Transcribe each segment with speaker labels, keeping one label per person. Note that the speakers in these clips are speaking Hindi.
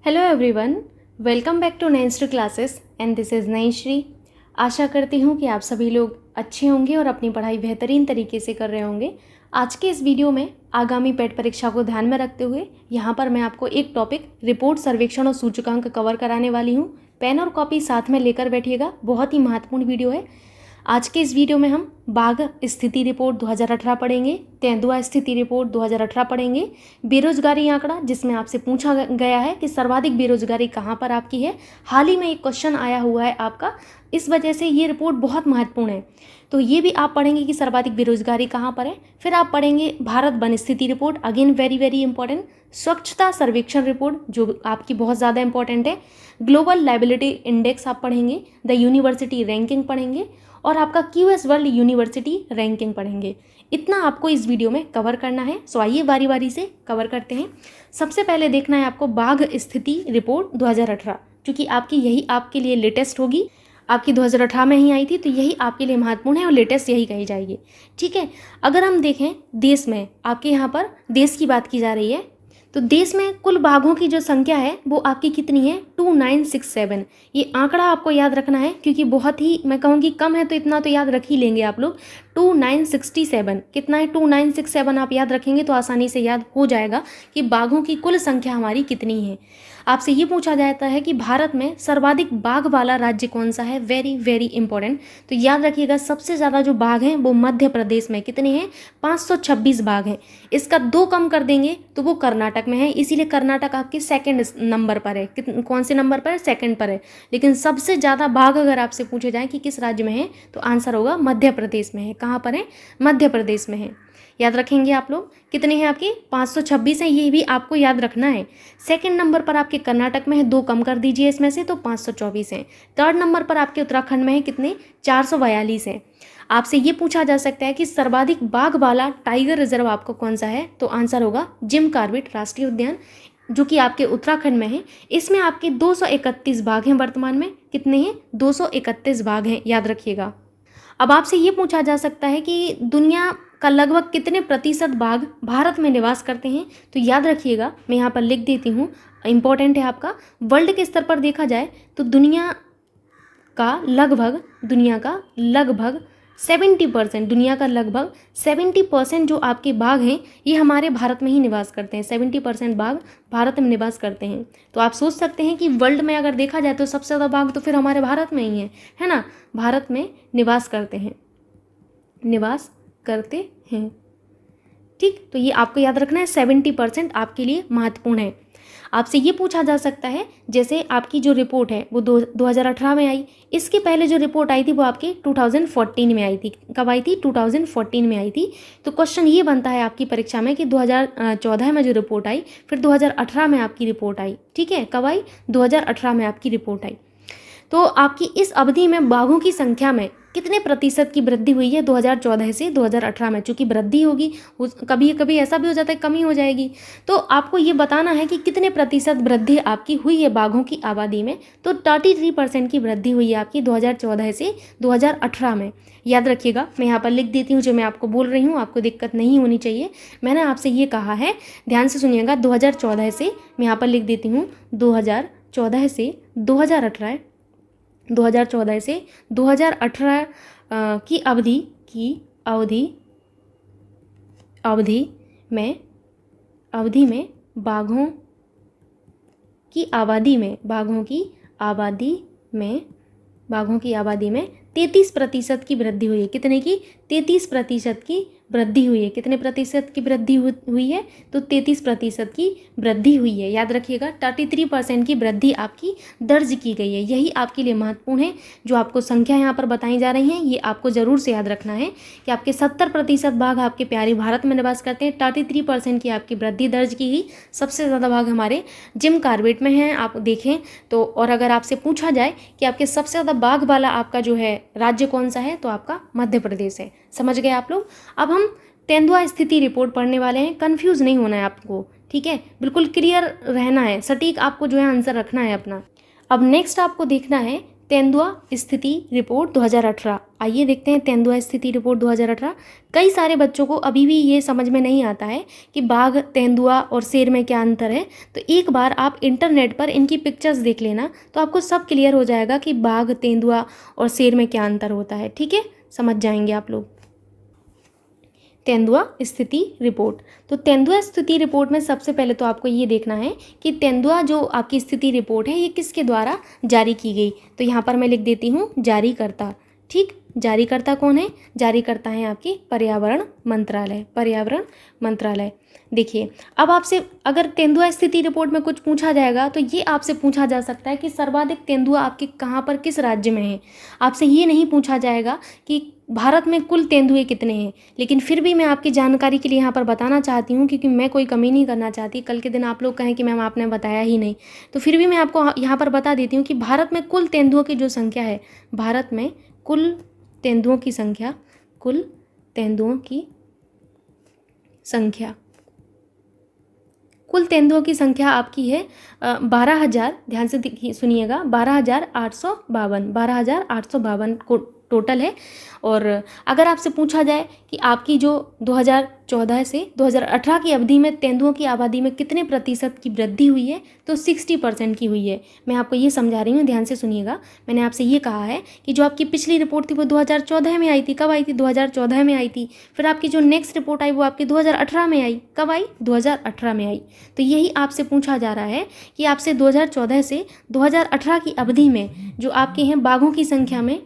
Speaker 1: Hello everyone, welcome back to next classes and this is Naishree. आशा करती हूँ कि आप सभी लोग अच्छे होंगे और अपनी पढ़ाई बेहतरीन तरीके से कर रहे होंगे। आज के इस वीडियो में आगामी पेट परीक्षा को ध्यान में रखते हुए यहाँ पर मैं आपको एक टॉपिक रिपोर्ट सर्वेक्षण और सूचकांक कवर कराने वाली हूँ। पेन और कॉपी साथ में लेकर बैठिएगा, बहुत ही महत्वपूर्ण वीडियो है। आज के इस वीडियो में हम बाघ स्थिति रिपोर्ट 2018 पढ़ेंगे, तेंदुआ स्थिति रिपोर्ट 2018 पढ़ेंगे, बेरोजगारी आंकड़ा जिसमें आपसे पूछा गया है कि सर्वाधिक बेरोजगारी कहाँ पर आपकी है। हाल ही में एक क्वेश्चन आया हुआ है आपका, इस वजह से ये रिपोर्ट बहुत महत्वपूर्ण है। तो ये भी आप पढ़ेंगे कि सर्वाधिक बेरोजगारी कहाँ पर है। फिर आप पढ़ेंगे भारत वन स्थिति report, again very very important. स्वच्छता सर्वेक्षण रिपोर्ट जो आपकी बहुत ज़्यादा इंपॉर्टेंट है। ग्लोबल लाइबिलिटी इंडेक्स आप पढ़ेंगे, द यूनिवर्सिटी रैंकिंग पढ़ेंगे और आपका क्यूएस वर्ल्ड यूनिवर्सिटी रैंकिंग पढ़ेंगे। इतना आपको इस वीडियो में कवर करना है। सो आइए बारी बारी से कवर करते हैं। सबसे पहले देखना है आपको बाघ स्थिति रिपोर्ट 2018, क्योंकि आपकी यही आपके लिए लेटेस्ट होगी। आपकी 2018 में ही आई थी, तो यही आपके लिए महत्वपूर्ण है और लेटेस्ट यही कही जाएगी। ठीक है, अगर हम देखें देश में, आपके यहाँ पर देश की बात की जा रही है, तो देश में कुल बाघों की जो संख्या है वो आपकी कितनी है, 2967। ये आंकड़ा आपको याद रखना है, क्योंकि बहुत ही मैं कहूँगी कम है, तो इतना तो याद रख ही लेंगे आप लोग। 2967 कितना है, 2967 आप याद रखेंगे तो आसानी से याद हो जाएगा कि बाघों की कुल संख्या हमारी कितनी है। आपसे ये पूछा जाता है कि भारत में सर्वाधिक बाघ वाला राज्य कौन सा है, वेरी वेरी इंपॉर्टेंट। तो याद रखिएगा सबसे ज़्यादा जो बाघ हैं वो मध्य प्रदेश में कितने हैं, 526 बाघ हैं। इसका 2 कम कर देंगे तो वो कर्नाटक में है, इसीलिए कर्नाटक आपके सेकंड नंबर पर है। कौन से नंबर पर है, सेकंड पर है। लेकिन सबसे ज़्यादा बाघ अगर आपसे पूछे जाए कि किस राज्य में है, तो आंसर होगा मध्य प्रदेश में है। कहाँ पर है, मध्य प्रदेश में है। याद रखेंगे आप लोग, कितने हैं आपके, 526 हैं, ये भी आपको याद रखना है। सेकंड नंबर पर आपके कर्नाटक में है, 2 कम कर दीजिए इसमें से, तो 524 हैं। थर्ड नंबर पर आपके उत्तराखंड में है कितने, 442 हैं। आपसे ये पूछा जा सकता है कि सर्वाधिक बाघ वाला टाइगर रिजर्व आपको कौन सा है, तो आंसर होगा जिम कॉर्बेट राष्ट्रीय उद्यान, जो कि आपके उत्तराखंड में है। इसमें आपके 231 बाघ हैं वर्तमान में। कितने हैं, 231 बाघ हैं, याद रखिएगा। अब आपसे ये पूछा जा सकता है कि दुनिया का लगभग कितने प्रतिशत बाघ भारत में निवास करते हैं, तो याद रखिएगा मैं यहाँ पर लिख देती हूँ, इंपॉर्टेंट है आपका। वर्ल्ड के स्तर पर देखा जाए तो दुनिया का लगभग 70%, दुनिया का लगभग 70% जो आपके बाघ हैं ये हमारे भारत में ही निवास करते हैं। 70% बाघ भारत में निवास करते हैं। तो आप सोच सकते हैं कि वर्ल्ड में अगर देखा जाए तो सबसे ज़्यादा बाघ तो फिर हमारे भारत में ही है ना। भारत में निवास करते हैं। ठीक, तो ये आपको याद रखना है, 70% आपके लिए महत्वपूर्ण है। आपसे ये पूछा जा सकता है, जैसे आपकी जो रिपोर्ट है वो 2018 में आई, इसके पहले जो रिपोर्ट आई थी वो आपकी 2014 में आई थी। कब आई थी, 2014 में आई थी। तो क्वेश्चन ये बनता है आपकी परीक्षा में कि 2014 में जो रिपोर्ट आई, फिर 2018 में आपकी रिपोर्ट आई। ठीक है, कब आई, 2018 में आपकी रिपोर्ट आई। तो आपकी इस अवधि में बाघों की संख्या में कितने प्रतिशत की वृद्धि हुई है 2014 से 2018 में। चूँकि वृद्धि होगी, कभी कभी ऐसा भी हो जाता है कमी हो जाएगी, तो आपको ये बताना है कि कितने प्रतिशत वृद्धि आपकी हुई है बाघों की आबादी में। तो 33% की वृद्धि हुई है आपकी 2014 से 2018 में। याद रखिएगा, मैं यहाँ पर लिख देती हूँ जो मैं आपको बोल रही हूँ, आपको दिक्कत नहीं होनी चाहिए। मैंने आपसे ये कहा है, ध्यान से सुनिएगा, 2014 से मैं यहाँ पर लिख देती हूँ 2014 से 2018 से 2018 की अवधि में बाघों की आबादी में 33% की वृद्धि हुई है। कितने की, 33% की वृद्धि हुई है। कितने प्रतिशत की वृद्धि हुई है, तो 33% की वृद्धि हुई है। याद रखिएगा, 33% की वृद्धि आपकी दर्ज की गई है। यही आपके लिए महत्वपूर्ण है। जो आपको संख्या यहाँ पर बताई जा रही हैं, ये आपको ज़रूर से याद रखना है कि आपके 70% बाघ आपके प्यारे भारत में निवास करते हैं। 33% की आपकी वृद्धि दर्ज की गई। सबसे ज़्यादा बाघ हमारे जिम कॉर्बेट में हैं, आप देखें तो। और अगर आपसे पूछा जाए कि आपके सबसे ज़्यादा बाघ वाला आपका जो है राज्य कौन सा है, तो आपका मध्य प्रदेश है। समझ गए आप लोग। अब हम तेंदुआ स्थिति रिपोर्ट पढ़ने वाले हैं। कंफ्यूज नहीं होना है आपको, ठीक है, बिल्कुल क्लियर रहना है, सटीक आपको जो है आंसर रखना है अपना। अब नेक्स्ट आपको देखना है तेंदुआ स्थिति रिपोर्ट 2018। आइए देखते हैं तेंदुआ स्थिति रिपोर्ट 2018। कई सारे बच्चों को अभी भी ये समझ में नहीं आता है कि बाघ, तेंदुआ और शेर में क्या अंतर है। तो एक बार आप इंटरनेट पर इनकी पिक्चर्स देख लेना, तो आपको सब क्लियर हो जाएगा कि बाघ, तेंदुआ और शेर में क्या अंतर होता है। ठीक है, समझ जाएंगे आप लोग। तेंदुआ स्थिति रिपोर्ट। तो तेंदुआ स्थिति रिपोर्ट में सबसे पहले तो आपको ये देखना है कि तेंदुआ जो आपकी स्थिति रिपोर्ट है ये किसके द्वारा जारी की गई। तो यहाँ पर मैं लिख देती हूँ जारीकर्ता। ठीक, जारीकर्ता कौन है? जारीकर्ता है आपकी पर्यावरण मंत्रालय। पर्यावरण मंत्रालय। देखिए, अब आपसे अगर तेंदुआ स्थिति रिपोर्ट में कुछ पूछा जाएगा तो ये आपसे पूछा जा सकता है कि सर्वाधिक तेंदुआ आपके कहाँ पर, किस राज्य में है। आपसे ये नहीं पूछा जाएगा कि भारत में कुल तेंदुए कितने हैं। लेकिन फिर भी मैं आपकी जानकारी के लिए यहाँ पर बताना चाहती हूँ, क्योंकि मैं कोई कमी नहीं करना चाहती। कल के दिन आप लोग कहें कि मैम आपने बताया ही नहीं, तो फिर भी मैं आपको यहाँ पर बता देती हूँ कि भारत में कुल तेंदुओं की जो संख्या है, भारत में कुल तेंदुओं की संख्या, कुल तेंदुओं की संख्या, कुल तेंदुओं की संख्या आपकी है 12,000। ध्यान से सुनिएगा, 12,852, 12,852 को टोटल है। और अगर आपसे पूछा जाए कि आपकी जो 2014 से 2018 की अवधि में तेंदुओं की आबादी में कितने प्रतिशत की वृद्धि हुई है, तो 60% की हुई है। मैं आपको ये समझा रही हूँ, ध्यान से सुनिएगा। मैंने आपसे ये कहा है कि जो आपकी पिछली रिपोर्ट थी वो 2014 में आई थी। कब आई थी? 2014 में आई थी। फिर आपकी जो नेक्स्ट रिपोर्ट आई वो आपकी 2018 में आई। कब आई? 2018 में आई। तो यही आपसे पूछा जा रहा है कि आपसे 2014 से 2018 की अवधि में जो आपके हैं बाघों की संख्या में,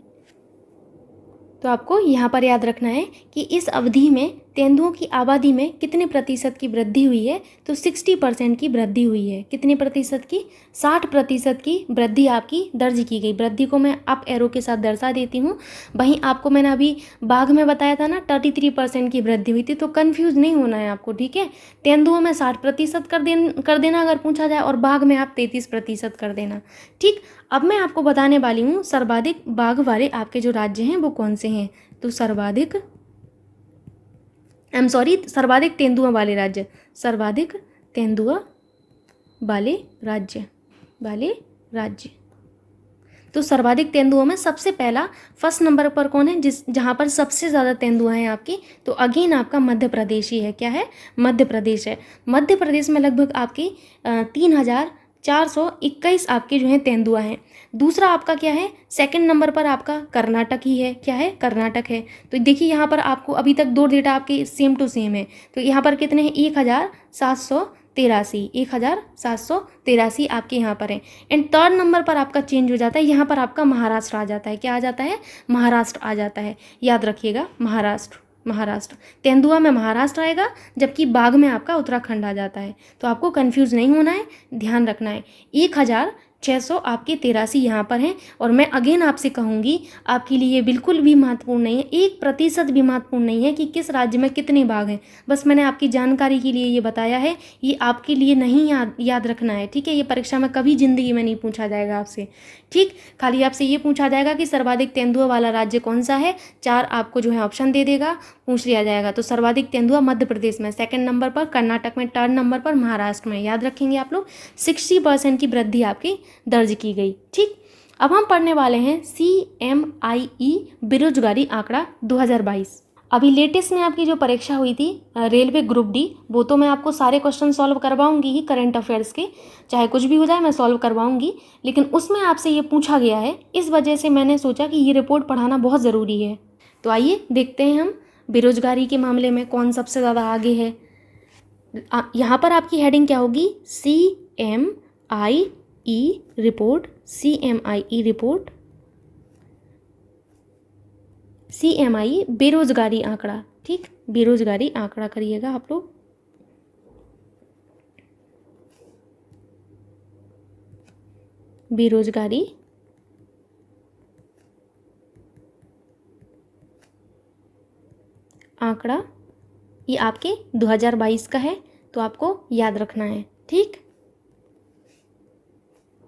Speaker 1: तो आपको यहाँ पर याद रखना है कि इस अवधि में तेंदुओं की आबादी में कितने प्रतिशत की वृद्धि हुई है। तो 60% की वृद्धि हुई है। कितने प्रतिशत की? 60% की वृद्धि आपकी दर्ज की गई। वृद्धि को मैं अप एरो के साथ दर्शा देती हूँ। वहीं आपको मैंने अभी बाघ में बताया था ना 33% की वृद्धि हुई थी, तो कन्फ्यूज़ नहीं होना है आपको। ठीक है, तेंदुओं में 60% कर देना अगर पूछा जाए, और बाघ में आप 33% कर देना। ठीक, अब मैं आपको बताने वाली हूँ सर्वाधिक बाघ वाले आपके जो राज्य हैं वो कौन से हैं। तो सर्वाधिक सर्वाधिक तेंदुआ वाले राज्य, सर्वाधिक तेंदुआ वाले राज्य। तो सर्वाधिक तेंदुओं में सबसे पहला फर्स्ट नंबर पर कौन है, जहाँ पर सबसे ज़्यादा तेंदुआ हैं आपकी? तो अगेन आपका मध्य प्रदेश ही है। क्या है? मध्य प्रदेश है। मध्य प्रदेश में लगभग आपकी 3,421 आपके जो हैं तेंदुआ हैं। दूसरा आपका क्या है? सेकंड नंबर पर आपका कर्नाटक ही है। क्या है? कर्नाटक है। तो देखिए यहाँ पर आपको अभी तक दो डेटा आपके सेम टू सेम है। तो यहाँ पर कितने हैं? 1,783 आपके यहाँ पर है। एंड थर्ड नंबर पर आपका चेंज हो जाता है, यहाँ पर आपका महाराष्ट्र आ जाता है। क्या आ जाता है? महाराष्ट्र आ जाता है। याद रखिएगा, महाराष्ट्र। तेंदुआ में महाराष्ट्र आएगा, जबकि बाघ में आपका उत्तराखंड आ जाता है। तो आपको कंफ्यूज नहीं होना है, ध्यान रखना है। 1,600 आपके 83 यहाँ पर हैं। और मैं अगेन आपसे कहूँगी, आपके लिए बिल्कुल भी महत्वपूर्ण नहीं है, 1% भी महत्वपूर्ण नहीं है कि किस राज्य में कितने बाघ हैं। बस मैंने आपकी जानकारी के लिए ये बताया है, ये आपके लिए नहीं याद रखना है। ठीक है, ये परीक्षा में कभी ज़िंदगी में नहीं पूछा जाएगा आपसे। ठीक, खाली आपसे ये पूछा जाएगा कि सर्वाधिक तेंदुआ वाला राज्य कौन सा है। 4 आपको जो है ऑप्शन दे देगा, पूछ लिया जाएगा। तो सर्वाधिक तेंदुआ मध्य प्रदेश में, सेकंड नंबर पर कर्नाटक में, थर्ड नंबर पर महाराष्ट्र में। याद रखेंगे आप लोग। 60% की वृद्धि आपकी दर्ज की गई। ठीक, अब हम पढ़ने वाले हैं CMIE बेरोजगारी आंकड़ा 2022। अभी लेटेस्ट में आपकी जो परीक्षा हुई थी रेलवे ग्रुप डी, वो तो मैं आपको सारे क्वेश्चन सॉल्व करवाऊंगी ही, करंट अफेयर्स के, चाहे कुछ भी हो जाए मैं सॉल्व करवाऊंगी। लेकिन उसमें आपसे ये पूछा गया है, इस वजह से मैंने सोचा कि ये रिपोर्ट पढ़ाना बहुत ज़रूरी है। तो आइए देखते हैं हम बेरोजगारी के मामले में कौन सबसे ज़्यादा आगे है। यहाँ पर आपकी हेडिंग क्या होगी? CMIE report. CMIE report, CMIE बेरोजगारी आंकड़ा। ठीक, बेरोजगारी आंकड़ा करिएगा आप लोग। बेरोजगारी आंकड़ा ये आपके 2022 का है, तो आपको याद रखना है। ठीक,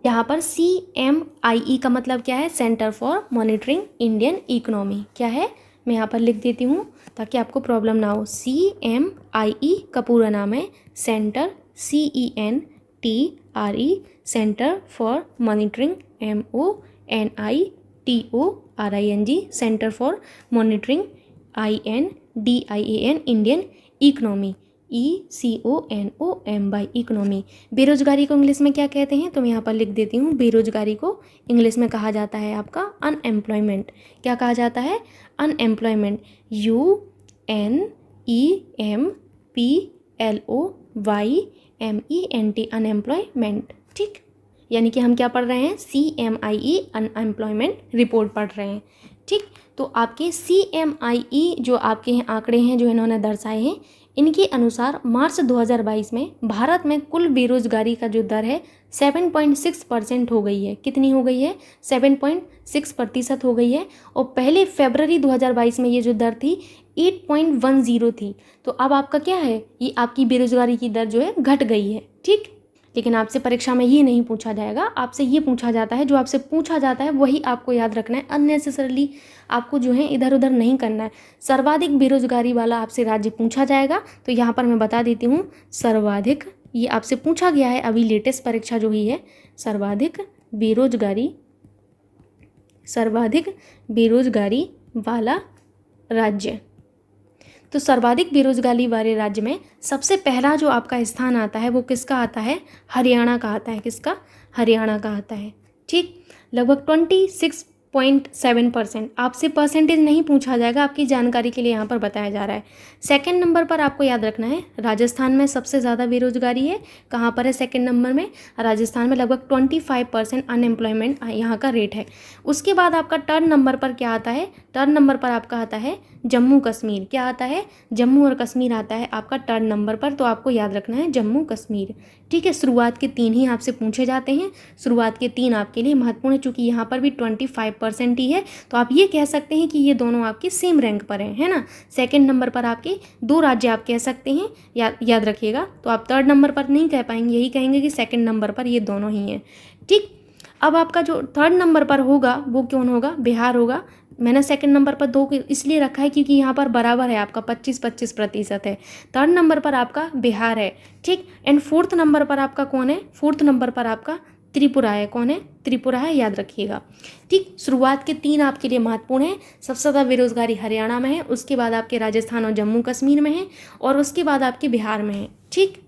Speaker 1: यहाँ पर CMIE का मतलब क्या है? Centre for monitoring Indian economy. क्या है? मैं यहाँ पर लिख देती हूँ ताकि आपको प्रॉब्लम ना हो। CMIE का पूरा नाम है centre, CENTRE, centre for monitoring, NITORING, centre for monitoring, INDIAN, Indian economy, ECONOMY, economy. बेरोजगारी को इंग्लिश में क्या कहते हैं तो मैं यहाँ पर लिख देती हूँ, बेरोजगारी को इंग्लिश में कहा जाता है आपका अनएम्प्लॉयमेंट। क्या कहा जाता है? Unemployment, UNEMPLOYMENT, unemployment. ठीक, यानी कि हम क्या पढ़ रहे हैं? CMIE अनएम्प्लॉयमेंट रिपोर्ट पढ़ रहे हैं। ठीक, तो आपके CMIE जो आपके हैं आंकड़े हैं जो इन्होंने दर्शाए हैं, इनके अनुसार मार्च 2022 में भारत में कुल बेरोजगारी का जो दर है 7.6% हो गई है। कितनी हो गई है? 7.6% हो गई है। और पहले फरवरी 2022 में ये जो दर थी 8.10 थी। तो अब आपका क्या है? ये आपकी बेरोजगारी की दर जो है घट गई है। ठीक, लेकिन आपसे परीक्षा में ये नहीं पूछा जाएगा, आपसे ये पूछा जाता है, जो आपसे पूछा जाता है वही आपको याद रखना है। अननेसेसरली आपको जो है इधर उधर नहीं करना है। सर्वाधिक बेरोजगारी वाला आपसे राज्य पूछा जाएगा, तो यहाँ पर मैं बता देती हूँ, सर्वाधिक, ये आपसे पूछा गया है अभी लेटेस्ट परीक्षा जो हुई है, सर्वाधिक बेरोजगारी वाला राज्य। तो सर्वाधिक बेरोजगारी वाले राज्य में सबसे पहला जो आपका स्थान आता है वो किसका आता है? हरियाणा का आता है। किसका? हरियाणा का आता है। ठीक, लगभग 26.7%। आपसे परसेंटेज नहीं पूछा जाएगा, आपकी जानकारी के लिए यहाँ पर बताया जा रहा है। सेकंड नंबर पर आपको याद रखना है, राजस्थान में सबसे ज़्यादा बेरोजगारी है। कहाँ पर है सेकंड नंबर में? राजस्थान में लगभग 25% अनएम्प्लॉयमेंट यहाँ का रेट है। उसके बाद आपका थर्ड नंबर पर क्या आता है? थर्ड नंबर पर आपका आता है जम्मू कश्मीर। क्या आता है? जम्मू और कश्मीर आता है आपका थर्ड नंबर पर, तो आपको याद रखना है जम्मू कश्मीर। ठीक है, शुरुआत के 3 ही आपसे पूछे जाते हैं, शुरुआत के 3 आपके लिए महत्वपूर्ण है। चूँकि यहाँ पर भी 25% ही है, तो आप ये कह सकते हैं कि ये दोनों आपके सेम रैंक पर हैं, है ना। सेकंड नंबर पर आपके 2 राज्य आप कह सकते हैं, याद रखिएगा। तो आप थर्ड नंबर पर नहीं कह पाएंगे, यही कहेंगे कि सेकंड नंबर पर ये दोनों ही हैं। ठीक, अब आपका जो थर्ड नंबर पर होगा वो कौन होगा? बिहार होगा। मैंने सेकंड नंबर पर 2 इसलिए रखा है क्योंकि यहाँ पर बराबर है, आपका 25-25% है। थर्ड नंबर पर आपका बिहार है। ठीक, एंड फोर्थ नंबर पर आपका कौन है? फोर्थ नंबर पर आपका त्रिपुरा है। कौन है? त्रिपुरा है, याद रखिएगा। ठीक, शुरुआत के 3 आपके लिए महत्वपूर्ण है। सबसे ज़्यादा बेरोजगारी हरियाणा में है, उसके बाद आपके राजस्थान और जम्मू कश्मीर में है, और उसके बाद आपके बिहार में है। ठीक,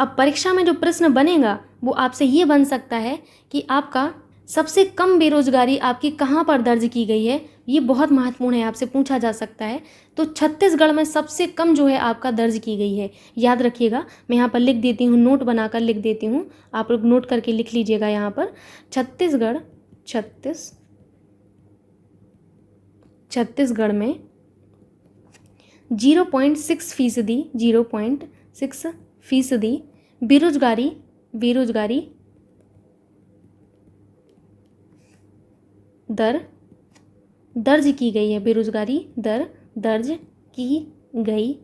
Speaker 1: अब परीक्षा में जो प्रश्न बनेगा वो आपसे ये बन सकता है कि आपका सबसे कम बेरोजगारी आपकी कहाँ पर दर्ज की गई है। ये बहुत महत्वपूर्ण है, आपसे पूछा जा सकता है। तो छत्तीसगढ़ में सबसे कम जो है आपका दर्ज की गई है, याद रखिएगा। मैं यहाँ पर लिख देती हूँ, नोट बनाकर लिख देती हूँ, आप लोग नोट करके लिख लीजिएगा यहाँ पर। छत्तीसगढ़ में 0.6% बेरोजगारी दर दर्ज की गई है। बेरोजगारी दर दर्ज की गई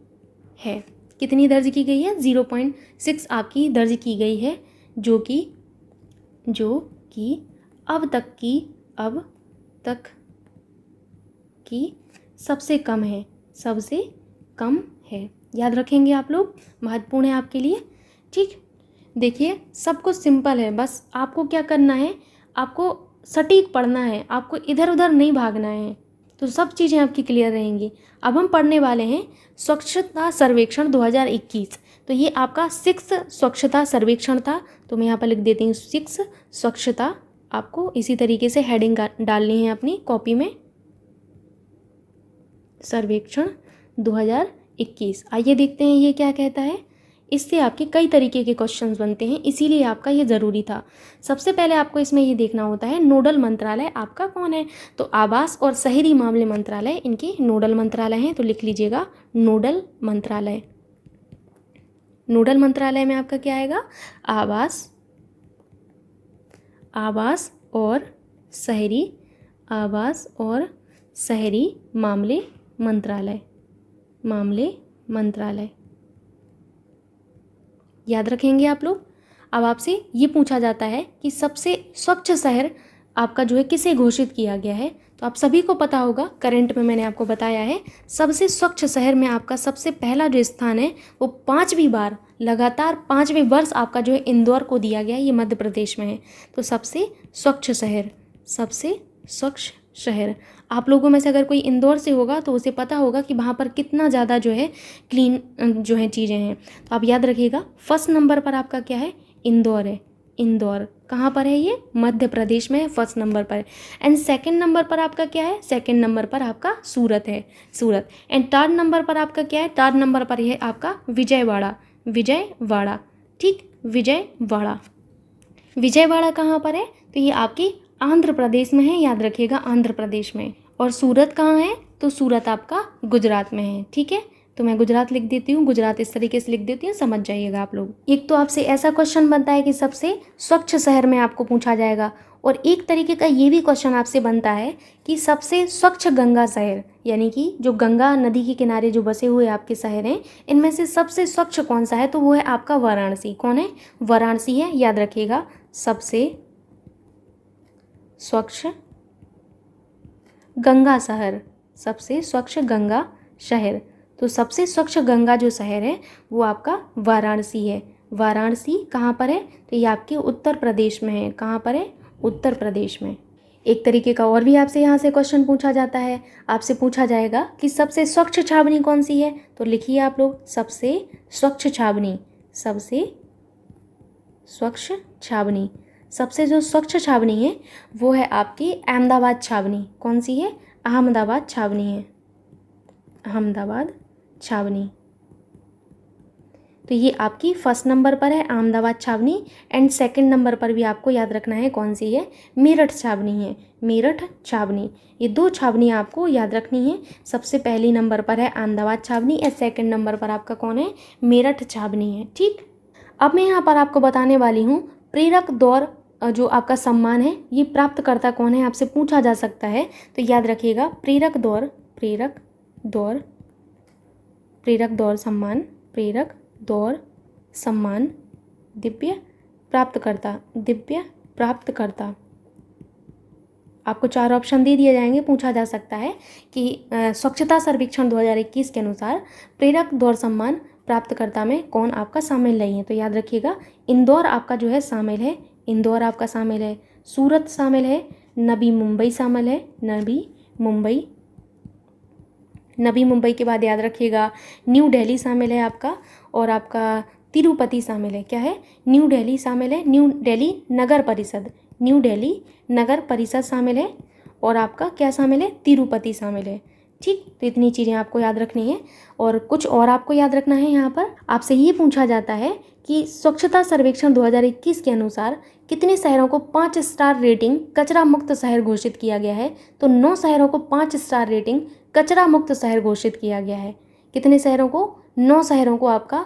Speaker 1: है। कितनी दर्ज की गई है? 0.6 आपकी दर्ज की गई है, जो कि अब तक की सबसे कम है। सबसे कम है, याद रखेंगे आप लोग, महत्वपूर्ण है आपके लिए। ठीक, देखिए सब कुछ सिंपल है, बस आपको क्या करना है, आपको सटीक पढ़ना है, आपको इधर उधर नहीं भागना है, तो सब चीज़ें आपकी क्लियर रहेंगी। अब हम पढ़ने वाले हैं स्वच्छता सर्वेक्षण 2021। तो ये आपका 6 स्वच्छता सर्वेक्षण था, तो मैं यहाँ पर लिख देती हूँ 6 स्वच्छता। आपको इसी तरीके से हेडिंग डालनी है अपनी कॉपी में, सर्वेक्षण 2021। आइए देखते हैं ये क्या कहता है। इससे आपके कई तरीके के क्वेश्चंस बनते हैं, इसीलिए आपका ये ज़रूरी था। सबसे पहले आपको इसमें ये देखना होता है नोडल मंत्रालय आपका कौन है। तो आवास और शहरी मामले मंत्रालय इनके नोडल मंत्रालय हैं, तो लिख लीजिएगा नोडल मंत्रालय। नोडल मंत्रालय में आपका क्या आएगा? आवास और शहरी मामले मंत्रालय। याद रखेंगे आप लोग। अब आपसे ये पूछा जाता है कि सबसे स्वच्छ शहर आपका जो है किसे घोषित किया गया है। तो आप सभी को पता होगा, करंट में मैंने आपको बताया है, सबसे स्वच्छ शहर में आपका सबसे पहला जो स्थान है वो 5वीं बार लगातार 5वें वर्ष आपका जो है इंदौर को दिया गया है। ये मध्य प्रदेश में है। तो सबसे स्वच्छ शहर सबसे स्वच्छ शहर। आप लोगों में से अगर कोई इंदौर से होगा तो उसे पता होगा कि वहाँ पर कितना ज़्यादा जो है क्लीन जो है चीज़ें हैं। तो आप याद रखिएगा, फर्स्ट नंबर पर आपका क्या है, इंदौर है। इंदौर कहाँ पर है, ये मध्य प्रदेश में है, फर्स्ट नंबर पर। एंड सेकंड नंबर पर आपका क्या है, सेकंड नंबर पर आपका सूरत है, सूरत। एंड थर्ड नंबर पर आपका क्या है, थर्ड नंबर पर है आपका विजयवाड़ा, विजयवाड़ा, ठीक, विजयवाड़ा। विजयवाड़ा कहाँ पर है, तो ये आपकी आंध्र प्रदेश में है, याद रखिएगा, आंध्र प्रदेश में। और सूरत कहाँ है, तो सूरत आपका गुजरात में है, ठीक है। तो मैं गुजरात लिख देती हूँ, गुजरात इस तरीके से लिख देती हूँ, समझ जाइएगा आप लोग। एक तो आपसे ऐसा क्वेश्चन बनता है कि सबसे स्वच्छ शहर में आपको पूछा जाएगा, और एक तरीके का ये भी क्वेश्चन आपसे बनता है कि सबसे स्वच्छ गंगा शहर, यानी कि जो गंगा नदी के किनारे जो बसे हुए आपके शहर हैं, इनमें से सबसे स्वच्छ कौन सा है, तो वो है आपका वाराणसी। कौन है, वाराणसी है, याद रखिएगा, सबसे स्वच्छ गंगा शहर, सबसे स्वच्छ गंगा शहर। तो सबसे स्वच्छ गंगा जो शहर है वो आपका वाराणसी है। वाराणसी कहाँ पर है, तो ये आपके उत्तर प्रदेश में है। कहाँ पर है, उत्तर प्रदेश में। एक तरीके का और भी आपसे यहाँ से क्वेश्चन पूछा जाता है, आपसे पूछा जाएगा कि सबसे स्वच्छ छावनी कौन सी है, तो लिखिए आप लोग, सबसे स्वच्छ छावनी, सबसे स्वच्छ छावनी। सबसे जो स्वच्छ छावनी है वो है आपकी अहमदाबाद छावनी। कौन सी है, अहमदाबाद छावनी है, अहमदाबाद छावनी। तो ये आपकी फर्स्ट नंबर पर है अहमदाबाद छावनी। एंड सेकंड नंबर पर भी आपको याद रखना है कौन सी है, मेरठ छावनी है, मेरठ छावनी। ये दो छावनी आपको याद रखनी है। सबसे पहली नंबर पर है अहमदाबाद छावनी, और सेकंड नंबर पर आपका कौन है, मेरठ छावनी है, ठीक। अब मैं यहाँ पर आपको बताने वाली हूँ प्रेरक दौर जो आपका सम्मान है, ये प्राप्त करता कौन है, आपसे पूछा जा सकता है। तो याद रखिएगा, प्रेरक दौर, प्रेरक दौर, प्रेरक दौर सम्मान, प्रेरक दौर सम्मान दिव्य प्राप्तकर्ता, दिव्य प्राप्तकर्ता। आपको 4 ऑप्शन दे दिए जाएंगे, पूछा जा सकता है कि स्वच्छता सर्वेक्षण 2021 के अनुसार प्रेरक दौर सम्मान प्राप्तकर्ता में कौन आपका शामिल नहीं है। तो याद रखिएगा, इंदौर आपका जो है शामिल है, इंदौर आपका शामिल है, सूरत शामिल है, नवी मुंबई शामिल है, नवी मुंबई, नवी मुंबई के बाद याद रखिएगा न्यू दिल्ली शामिल है आपका, और आपका तिरुपति शामिल है। क्या है, न्यू दिल्ली शामिल है, न्यू दिल्ली नगर परिषद, न्यू दिल्ली नगर परिषद शामिल है, और आपका क्या शामिल है, तिरुपति शामिल है, ठीक। तो इतनी चीज़ें आपको याद रखनी है। और कुछ और आपको याद रखना है, यहाँ पर आपसे ये पूछा जाता है कि स्वच्छता सर्वेक्षण 2021 के अनुसार कितने शहरों को 5 स्टार रेटिंग कचरा मुक्त शहर घोषित किया गया है। तो 9 शहरों को 5 स्टार रेटिंग कचरा मुक्त शहर घोषित किया गया है। कितने शहरों को, 9 शहरों को आपका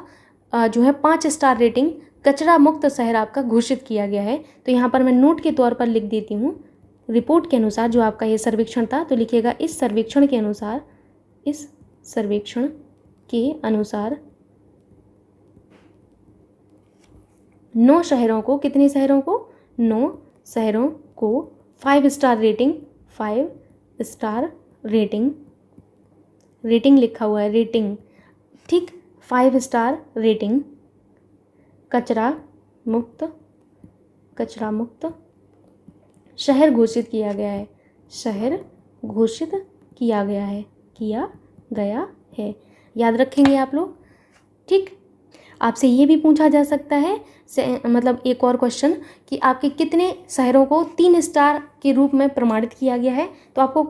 Speaker 1: जो है 5 स्टार रेटिंग कचरा मुक्त शहर आपका घोषित किया गया है। तो यहाँ पर मैं नोट के तौर पर लिख देती हूँ, रिपोर्ट के अनुसार जो आपका ये सर्वेक्षण था, तो लिखिएगा इस सर्वेक्षण के अनुसार, इस सर्वेक्षण के अनुसार 9 शहरों को, कितने शहरों को, 9 शहरों को 5 star rating, 5 star rating, rating लिखा हुआ है, रेटिंग, ठीक, 5 स्टार रेटिंग कचरा मुक्त, कचरा मुक्त शहर घोषित किया गया है, शहर घोषित किया गया है, किया गया है। याद रखेंगे आप लोग, ठीक। आपसे ये भी पूछा जा सकता है मतलब एक और क्वेश्चन कि आपके कितने शहरों को 3 स्टार के रूप में प्रमाणित किया गया है। तो आपको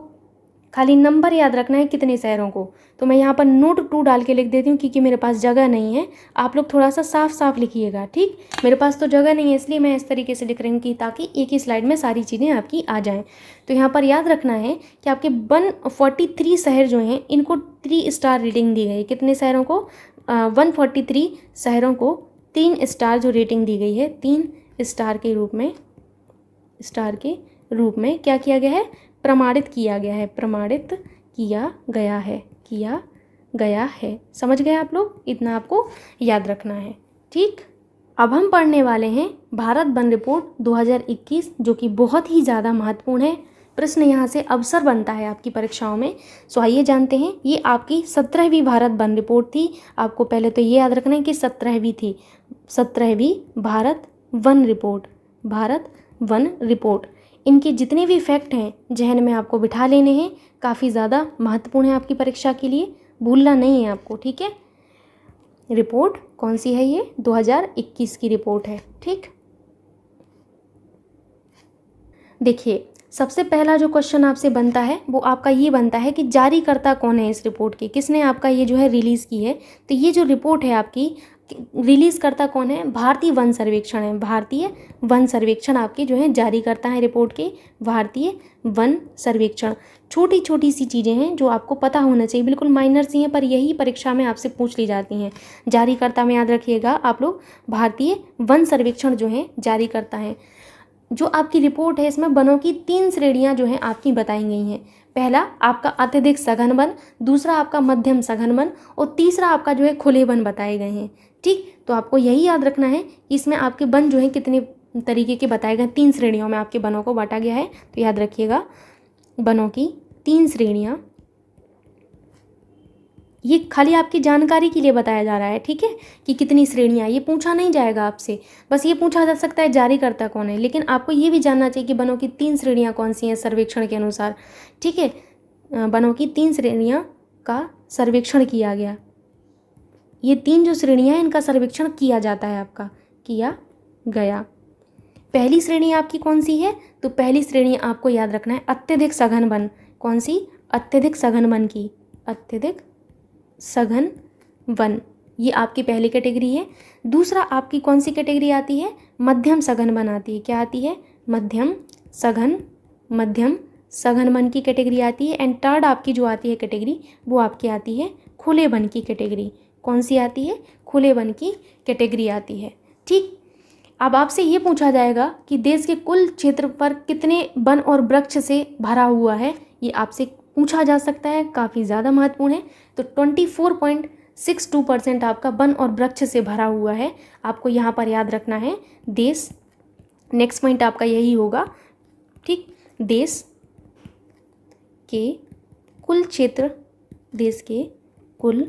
Speaker 1: खाली नंबर याद रखना है कितने शहरों को। तो मैं यहाँ पर नोट 2 डाल के लिख देती हूँ क्योंकि मेरे पास जगह नहीं है। आप लोग थोड़ा सा साफ साफ लिखिएगा, ठीक। मेरे पास तो जगह नहीं है, इसलिए मैं इस तरीके से लिख रही हूँ कि ताकि एक ही स्लाइड में सारी चीज़ें आपकी आ जाएँ। तो यहाँ पर याद रखना है कि आपके 143 शहर जो हैं इनको 3 स्टार रेटिंग दी गई। कितने शहरों को, 143 शहरों को 3 स्टार जो रेटिंग दी गई है, 3 स्टार के रूप में, स्टार के रूप में क्या किया गया है, प्रमाणित किया गया है, प्रमाणित किया गया है, किया गया है। समझ गए आप लोग, इतना आपको याद रखना है, ठीक। अब हम पढ़ने वाले हैं भारत वन रिपोर्ट 2021, जो कि बहुत ही ज़्यादा महत्वपूर्ण है। प्रश्न यहाँ से अवसर बनता है आपकी परीक्षाओं में। सो आइए जानते हैं, ये आपकी 17वीं भारत वन रिपोर्ट थी। आपको पहले तो ये याद रखना है कि 17वीं थी, 17वीं भारत वन रिपोर्ट, भारत वन रिपोर्ट। इनके जितने भी फैक्ट हैं जहन में आपको बिठा लेने हैं, काफ़ी ज़्यादा महत्वपूर्ण है आपकी परीक्षा के लिए, भूलना नहीं है आपको, ठीक है। रिपोर्ट कौन सी है? ये 2021 की रिपोर्ट है, ठीक। देखिए, सबसे पहला जो क्वेश्चन आपसे बनता है वो आपका ये बनता है कि जारीकर्ता कौन है इस रिपोर्ट की, किसने आपका ये जो है रिलीज़ की है। तो ये जो रिपोर्ट है आपकी, रिलीज़ करता कौन है? भारतीय वन सर्वेक्षण है। भारतीय वन सर्वेक्षण आपके जो है जारी करता है रिपोर्ट के, भारतीय वन सर्वेक्षण। छोटी छोटी सी चीज़ें हैं जो आपको पता होना चाहिए, बिल्कुल माइनर सी हैं, पर यही परीक्षा में आपसे पूछ ली जाती हैं। जारीकर्ता में याद रखिएगा आप लोग, भारतीय वन सर्वेक्षण जो है जारी करता है। जो आपकी रिपोर्ट है इसमें वनों की 3 श्रेणियां जो हैं आपकी बताई गई हैं। पहला आपका अत्यधिक सघन वन, दूसरा आपका मध्यम सघन वन और तीसरा आपका जो है खुले वन बताए गए हैं, ठीक। तो आपको यही याद रखना है कि इसमें आपके वन जो है कितने तरीके के बताए गए, 3 श्रेणियों में आपके वनों को बांटा गया है। तो याद रखिएगा, वनों की 3 श्रेणियाँ, ये खाली आपकी जानकारी के लिए बताया जा रहा है, ठीक है, कि कितनी श्रेणियाँ, ये पूछा नहीं जाएगा आपसे। बस ये पूछा जा सकता है जारीकर्ता कौन है, लेकिन आपको ये भी जानना चाहिए कि वनों की 3 श्रेणियाँ कौन सी हैं सर्वेक्षण के अनुसार, ठीक है। वनों की 3 श्रेणियाँ का सर्वेक्षण किया गया। ये 3 जो श्रेणियाँ हैं इनका सर्वेक्षण किया जाता है, आपका किया गया। पहली श्रेणी आपकी कौन सी है? तो पहली श्रेणी आपको याद रखना है अत्यधिक सघन वन। कौन सी? अत्यधिक सघन वन की, अत्यधिक सघन वन, ये आपकी पहली कैटेगरी है। दूसरा आपकी कौन सी कैटेगरी आती है? मध्यम सघन वन आती है। क्या आती है? मध्यम सघन वन की कैटेगरी आती है। एंड थर्ड आपकी जो आती है कैटेगरी, वो आपकी आती है खुले वन की कैटेगरी। कौन सी आती है? खुले वन की कैटेगरी आती है, ठीक। अब आपसे ये पूछा जाएगा कि देश के कुल क्षेत्र पर कितने वन और वृक्ष से भरा हुआ है, ये आपसे पूछा जा सकता है, काफ़ी ज़्यादा महत्वपूर्ण है। तो 24.62% आपका वन और वृक्ष से भरा हुआ है, आपको यहाँ पर याद रखना है देश। नेक्स्ट पॉइंट आपका यही होगा, ठीक। देश के कुल क्षेत्र, देश के कुल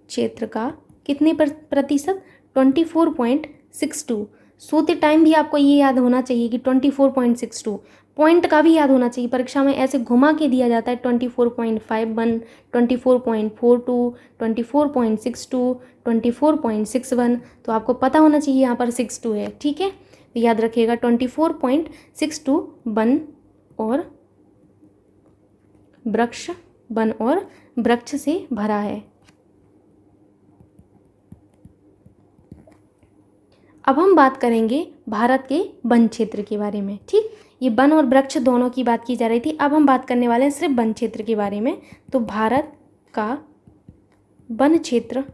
Speaker 1: क्षेत्र का कितने प्रतिशत? 24.62। सोते टाइम भी आपको ये याद होना चाहिए कि 24.62, पॉइंट का भी याद होना चाहिए। परीक्षा में ऐसे घुमा के दिया जाता है 24.51, 24.42, 24.62, 24.61, तो आपको पता होना चाहिए यहाँ पर 62 है, ठीक है। तो याद रखिएगा 24.62 वन और वृक्ष से भरा है। अब हम बात करेंगे भारत के वन क्षेत्र के बारे में, ठीक। ये वन और वृक्ष दोनों की बात की जा रही थी, अब हम बात करने वाले हैं सिर्फ वन क्षेत्र के बारे में। तो भारत का वन क्षेत्र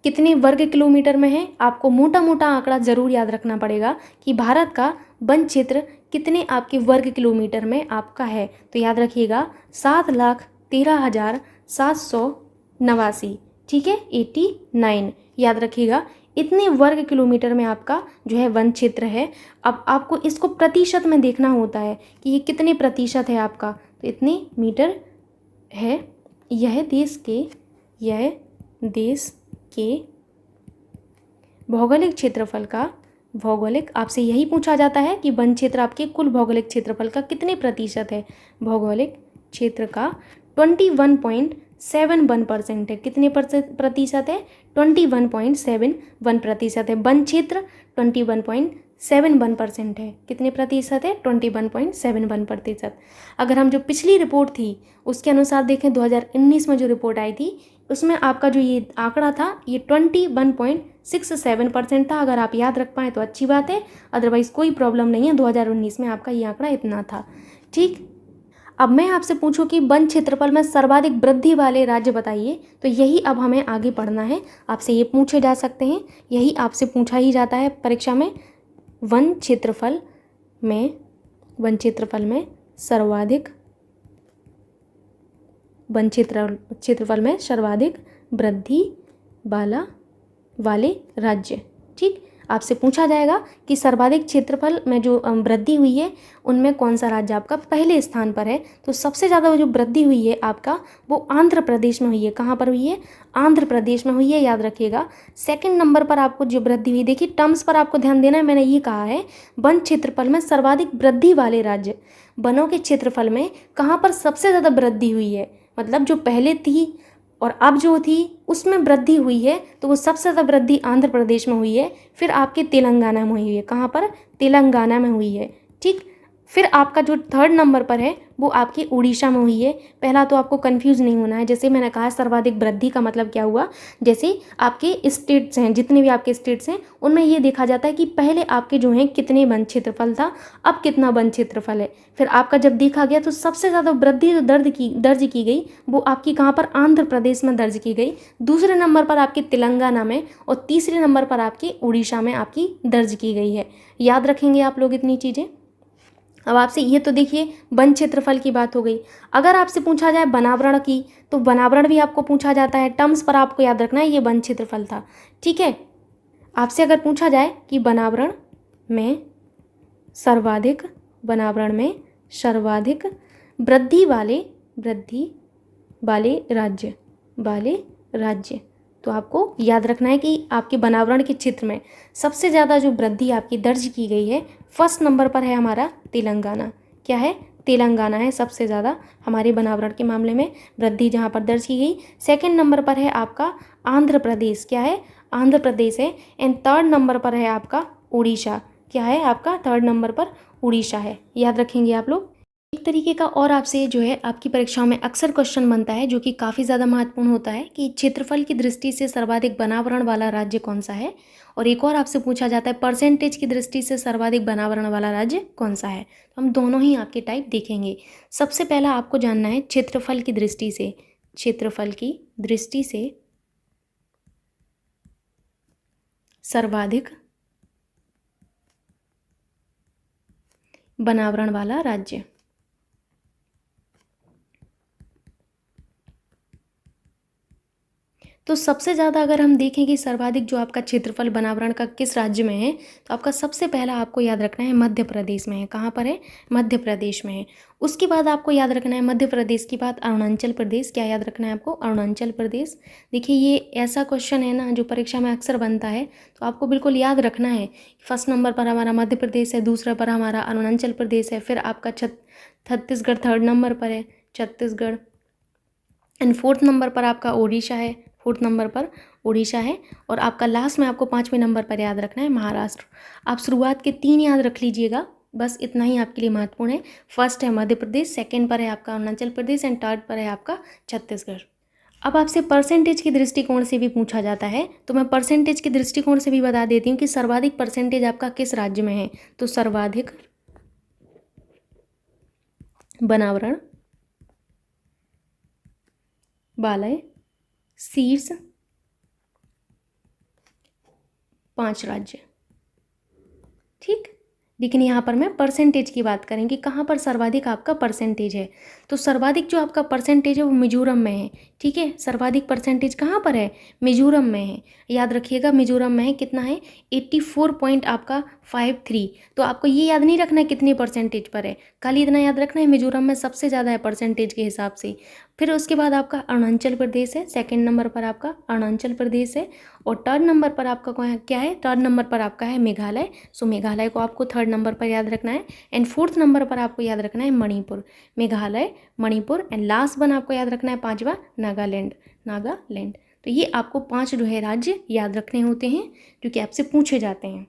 Speaker 1: कितने वर्ग किलोमीटर में है? आपको मोटा मोटा आंकड़ा जरूर याद रखना पड़ेगा कि भारत का वन क्षेत्र कितने आपके वर्ग किलोमीटर में आपका है। तो याद रखिएगा 7,13,789, ठीक है, 89 याद रखिएगा। इतने वर्ग किलोमीटर में आपका जो है वन क्षेत्र है। अब आपको इसको प्रतिशत में देखना होता है कि ये कितने प्रतिशत है आपका, तो इतने मीटर है। यह देश के भौगोलिक क्षेत्रफल का, भौगोलिक आपसे यही पूछा जाता है कि वन क्षेत्र आपके कुल भौगोलिक क्षेत्रफल का कितने प्रतिशत है। भौगोलिक क्षेत्र का 21.71% है। कितने प्रतिशत है? 21.71% है। वन क्षेत्र 21.71% है। कितने प्रतिशत है? 21.71%। अगर हम जो पिछली रिपोर्ट थी उसके अनुसार देखें, 2019 में जो रिपोर्ट आई थी उसमें आपका जो ये आंकड़ा था ये 21.67% था। अगर आप याद रख पाएँ तो अच्छी बात है, अदरवाइज़ कोई प्रॉब्लम नहीं है। 2019 में आपका ये आंकड़ा इतना था, ठीक। अब मैं आपसे पूछूं कि वन क्षेत्रफल में सर्वाधिक वृद्धि वाले राज्य बताइए, तो यही अब हमें आगे पढ़ना है। आपसे ये पूछे जा सकते हैं, यही आपसे पूछा ही जाता है परीक्षा में। वन क्षेत्रफल में सर्वाधिक वृद्धि वाले राज्य, ठीक। आपसे पूछा जाएगा कि सर्वाधिक क्षेत्रफल में जो वृद्धि हुई है उनमें कौन सा राज्य आपका पहले स्थान पर है। तो सबसे ज़्यादा जो वृद्धि हुई है आपका वो आंध्र प्रदेश में हुई है। कहाँ पर हुई है? आंध्र प्रदेश में हुई है, याद रखिएगा। सेकंड नंबर पर आपको जो वृद्धि हुई, देखिए टर्म्स पर आपको ध्यान देना है। मैंने ये कहा है वन क्षेत्रफल में सर्वाधिक वृद्धि वाले राज्य, वनों के क्षेत्रफल में कहाँ पर सबसे ज़्यादा वृद्धि हुई है, मतलब जो पहले थी और अब जो थी उसमें वृद्धि हुई है, तो वो सबसे ज़्यादा वृद्धि आंध्र प्रदेश में हुई है। फिर आपके तेलंगाना में हुई है। कहाँ पर? तेलंगाना में हुई है। ठीक। फिर आपका जो थर्ड नंबर पर है वो आपकी उड़ीसा में हुई है। पहला तो आपको कंफ्यूज नहीं होना है। जैसे मैंने कहा सर्वाधिक वृद्धि का मतलब क्या हुआ, जैसे आपके स्टेट्स हैं, जितने भी आपके स्टेट्स हैं उनमें ये देखा जाता है कि पहले आपके जो हैं कितने वन क्षेत्रफल था, अब कितना वन क्षेत्रफल है। फिर आपका जब देखा गया तो सबसे ज़्यादा वृद्धि जो दर्ज की गई वो आपकी कहाँ पर? आंध्र प्रदेश में दर्ज की गई। दूसरे नंबर पर आपके तेलंगाना में और तीसरे नंबर पर आपकी उड़ीसा में आपकी दर्ज की गई है। याद रखेंगे आप लोग इतनी चीज़ें। अब आपसे ये तो देखिए वन क्षेत्रफल की बात हो गई। अगर आपसे पूछा जाए वनावरण की, तो वनावरण भी आपको पूछा जाता है। टर्म्स पर आपको याद रखना है ये वन क्षेत्रफल था। ठीक है। आपसे अगर पूछा जाए कि वनावरण में सर्वाधिक वृद्धि वाले राज्य, तो आपको याद रखना है कि आपके वनावरण के क्षेत्र में सबसे ज़्यादा जो वृद्धि आपकी दर्ज की गई है, फर्स्ट नंबर पर है हमारा तेलंगाना। क्या है? तेलंगाना है सबसे ज़्यादा हमारे वनावरण के मामले में वृद्धि जहाँ पर दर्ज की गई। सेकंड नंबर पर है आपका आंध्र प्रदेश। क्या है? आंध्र प्रदेश है। एंड थर्ड नंबर पर है आपका उड़ीसा। क्या है आपका? थर्ड नंबर पर उड़ीसा है। याद रखेंगे आप लोग। एक तरीके का और आपसे जो है आपकी परीक्षाओं में अक्सर क्वेश्चन बनता है जो कि काफ़ी ज़्यादा महत्वपूर्ण होता है कि क्षेत्रफल की दृष्टि से सर्वाधिक वनावरण वाला राज्य कौन सा है। और एक और आपसे पूछा जाता है परसेंटेज की दृष्टि से सर्वाधिक वनावरण वाला राज्य कौन सा है। तो हम दोनों ही आपके टाइप देखेंगे। सबसे पहला आपको जानना है क्षेत्रफल की दृष्टि से सर्वाधिक वनावरण वाला राज्य। तो सबसे ज़्यादा अगर हम देखें कि सर्वाधिक जो आपका क्षेत्रफल वनावरण का किस राज्य में है, तो आपका सबसे पहला आपको याद रखना है मध्य प्रदेश में है। कहाँ पर है? मध्य प्रदेश में है। उसके बाद आपको याद रखना है मध्य प्रदेश के बाद अरुणाचल प्रदेश। क्या याद रखना है आपको? अरुणाचल प्रदेश। देखिए ये ऐसा क्वेश्चन है ना जो परीक्षा में अक्सर बनता है, तो आपको बिल्कुल याद रखना है। फर्स्ट नंबर पर हमारा मध्य प्रदेश है, दूसरा पर हमारा अरुणाचल प्रदेश है, फिर आपका छत्तीसगढ़ थर्ड नंबर पर है, छत्तीसगढ़। एंड फोर्थ नंबर पर आपका उड़ीसा है, और आपका लास्ट में आपको 5वें नंबर पर याद रखना है महाराष्ट्र। आप शुरुआत के 3 याद रख लीजिएगा, बस इतना ही आपके लिए महत्वपूर्ण है। फर्स्ट है मध्य प्रदेश, सेकंड पर है आपका अरुणाचल प्रदेश एंड थर्ड पर है आपका छत्तीसगढ़। अब आपसे परसेंटेज के दृष्टिकोण से भी पूछा जाता है, तो मैं परसेंटेज के दृष्टिकोण से भी बता देती हूँ कि सर्वाधिक परसेंटेज आपका किस राज्य में है। तो सर्वाधिक वनावरण वाले शीर्ष 5 राज्य। ठीक। लेकिन यहाँ पर मैं परसेंटेज की बात करेंगे, कहाँ पर सर्वाधिक आपका परसेंटेज है। तो सर्वाधिक जो आपका परसेंटेज है वो मिजोरम में है। ठीक है। सर्वाधिक परसेंटेज कहाँ पर है? मिजोरम में है। याद रखिएगा मिजोरम में है। कितना है? 84 पॉइंट आपका 53। तो आपको ये याद नहीं रखना है कितने परसेंटेज पर है, खाली इतना याद रखना है मिजोरम में सबसे ज़्यादा है परसेंटेज के हिसाब से। फिर उसके बाद आपका अरुणाचल प्रदेश है, सेकंड नंबर पर आपका अरुणाचल प्रदेश है, और थर्ड नंबर पर आपका क्या है? थर्ड नंबर पर आपका है मेघालय। सो मेघालय को आपको थर्ड नंबर पर याद रखना है। एंड फोर्थ नंबर पर आपको याद रखना है Manipur. Meghalaya, Manipur and last one आपको याद रखना है 5वां नागालैंड। तो ये आपको 5 जो है राज्य याद रखने होते हैं जो कि आपसे पूछे जाते हैं।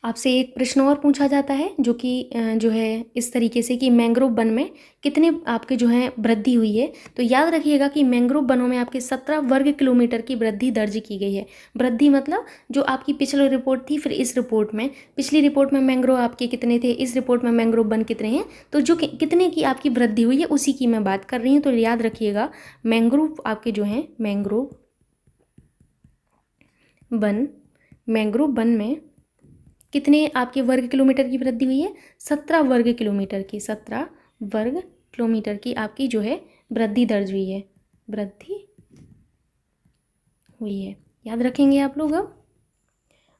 Speaker 1: आपसे एक प्रश्न और पूछा जाता है जो कि जो है इस तरीके से कि मैंग्रोव वन में कितने आपके जो है वृद्धि हुई है। तो याद रखिएगा कि मैंग्रोव वनों में आपके 17 वर्ग किलोमीटर की वृद्धि दर्ज की गई है। वृद्धि मतलब जो आपकी पिछली रिपोर्ट थी, फिर इस रिपोर्ट में, पिछली रिपोर्ट में मैंग्रोव आपके कितने थे, इस रिपोर्ट में मैंग्रोव वन कितने हैं, तो जो कितने की आपकी वृद्धि हुई है उसी की मैं बात कर रही हूँ। तो याद रखिएगा मैंग्रोव आपके जो हैं मैंग्रोव वन में कितने आपके वर्ग किलोमीटर की वृद्धि हुई है? 17 वर्ग किलोमीटर की, 17 वर्ग किलोमीटर की आपकी जो है वृद्धि दर्ज हुई है, याद रखेंगे आप लोग।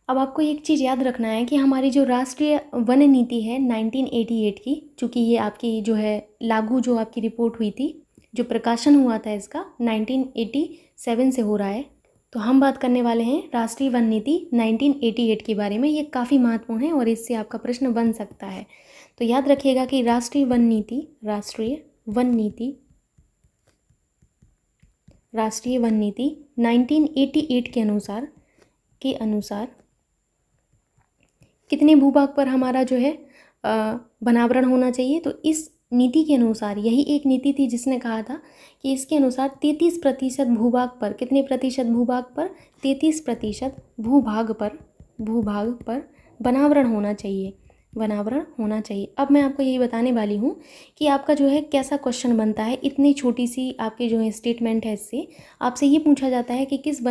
Speaker 1: अब आपको एक चीज़ याद रखना है कि हमारी जो राष्ट्रीय वन नीति है 1988 की, चूँकि ये आपकी जो है लागू जो आपकी रिपोर्ट हुई थी, जो प्रकाशन हुआ था इसका 1987 से हो रहा है, तो हम बात करने वाले हैं राष्ट्रीय वन नीति 1988 के बारे में। ये काफ़ी महत्वपूर्ण है और इससे आपका प्रश्न बन सकता है। तो याद रखिएगा कि राष्ट्रीय वन नीति 1988 के अनुसार कितने भूभाग पर हमारा जो है वनावरण होना चाहिए। तो इस नीति के अनुसार, यही एक नीति थी जिसने कहा था कि इसके अनुसार 33% भूभाग पर, कितने प्रतिशत भूभाग पर, 33% भूभाग पर वनावरण होना चाहिए। अब मैं आपको यही बताने वाली हूँ कि आपका जो है कैसा क्वेश्चन बनता है। इतनी छोटी सी आपकी जो है स्टेटमेंट है, इससे आपसे ये पूछा जाता है कि किस